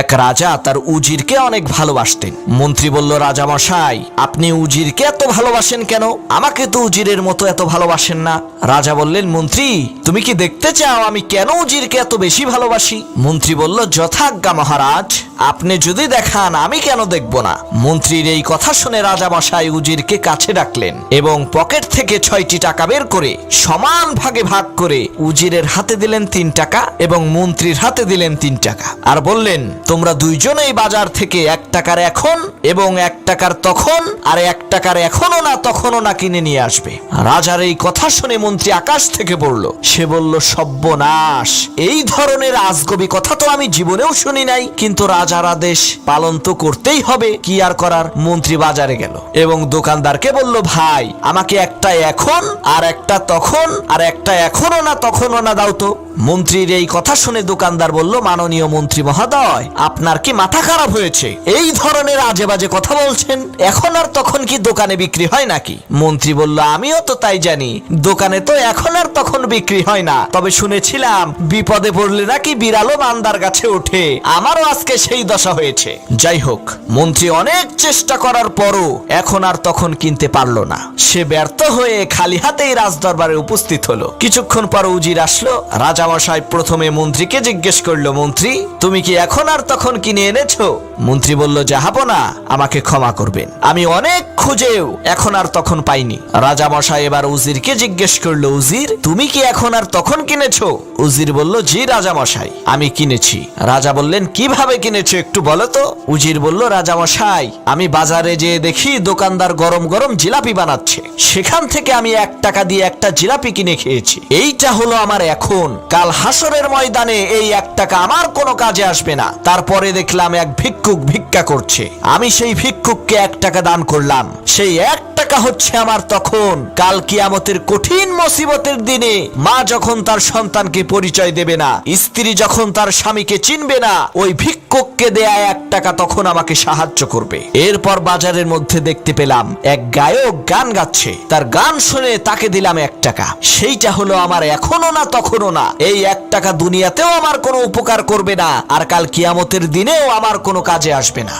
এক রাজা তার উজিরকে অনেক ভালোবাসতেন। মন্ত্রী বলল, রাজা মশাই, আপনি উজিরকে এত ভালোবাসেন কেন? আমাকে তো উজিরের মতো এত ভালোবাসেন না। রাজা বললেন, মন্ত্রী, তুমি কি দেখতে চাও আমি কেন উজিরকে এত বেশি ভালোবাসি? মন্ত্রী বলল, যথাজ্ঞা মহারাজ, আপনি যদি দেখান আমি কেন দেখব না। মন্ত্রীর এই কথা শুনে রাজা মশাই উজিরকে কাছে ডাকলেন এবং পকেট থেকে 6টি টাকা বের করে সমান ভাগে ভাগ করে উজিরের হাতে দিলেন 3 টাকা এবং মন্ত্রীর হাতে দিলেন 3 টাকা, আর বললেন, তোমরা দুইজনেই বাজার থেকে 1 টাকার এখন এবং 1 টাকার তখন আর 1 টাকার এখনো না তখনও না কিনে নিয়ে আসবে। রাজার এই কথা শুনে মন্ত্রী আকাশ থেকে পড়ল। সে বলল, সর্বনাশ, এই ধরনের আজগবি কথা তো আমি জীবনেও শুনি নাই, কিন্তু রাজার আদেশ পালন তো করতেই হবে, কি আর করার। মন্ত্রী বাজারে গেল এবং দোকানদারকে বলল, ভাই, আমাকে একটা এখন আর একটা তখন আর একটা এখনো না তখনও না দাও তো। মন্ত্রীর এই কথা শুনে দোকানদার বলল, মাননীয় মন্ত্রী মহোদয়, আপনার কি মাথা খারাপ হয়েছে? এই ধরনের আজে বাজে কথা বলছেন। এখন আর তখন কি দোকানে বিক্রি হয় নাকি? মন্ত্রী বলল, আমিও তো তাই জানি, দোকানে তো এখন আর তখন বিক্রি হয় না, তবে শুনেছিলাম বিপদে পড়লে নাকি বিড়ালও মান্দার গাছে ওঠে। আমারও আজকে সেই দশা হয়েছে। যাই হোক, মন্ত্রী অনেক চেষ্টা করার পরও এখন আর তখন কিনতে পারলো না। সে ব্যর্থ হয়ে খালি হাতেই রাজদরবারে উপস্থিত হলো। কিছুক্ষণ পর উজির আসলো। রাজা মশাই প্রথমে মন্ত্রীকে জিজ্ঞেস করলো, মন্ত্রী, তুমি কি এখন আর তখন কিনে এনেছো? মন্ত্রী বলল, জাহাপনা, আমাকে ক্ষমা করবেন, আমি অনেক খুঁজেও এখন আর তখন পাইনি। রাজা মশাই এবার উজিরকে জিজ্ঞেস করলো, উজির, তুমি কি এখন আর তখন কিনেছো? উজির বলল, জি রাজা মশাই, আমি কিনেছি। রাজা বললেন, কিভাবে কিনেছো একটু বলো তো। উজির বলল, রাজা মশাই, আমি বাজারে যেয়ে দেখি দোকানদার গরম গরম জিলাপি বানাচ্ছে, সেখান থেকে আমি 1 টাকা দিয়ে একটা জিলাপি কিনে খেয়েছি। এইটা হলো আমার এখন। কাল হাসরের ময়দানে এই 1 টাকা আমার কোনো কাজে আসবে না। তারপরে দেখলাম এক ভিক্ষুক ভিক্ষা করছে, আমি সেই ভিক্ষুককে 1 টাকা দান করলাম। সেই 1 টাকা হচ্ছে আমার তখন। কাল কিয়ামতের কঠিন মুসিবতের দিনে মা যখন তার সন্তানকে পরিচয় দেবে না, স্ত্রী যখন তার স্বামীকে চিনবে না, ওই ভিক্ষুককে দেয়া 1 টাকা তখন আমাকে সাহায্য করবে। এরপর বাজারের মধ্যে দেখতে পেলাম এক গায়ক গান গাচ্ছে, তার গান শুনে তাকে দিলাম 1 টাকা। সেইটা হলো আমার এখনো না তখনও না। এই 1 টাকা দুনিয়াতেও আমার কোনো উপকার করবে না, আর কাল কিয়ামতের দিনেও আমার কোনো কাজে আসবে না।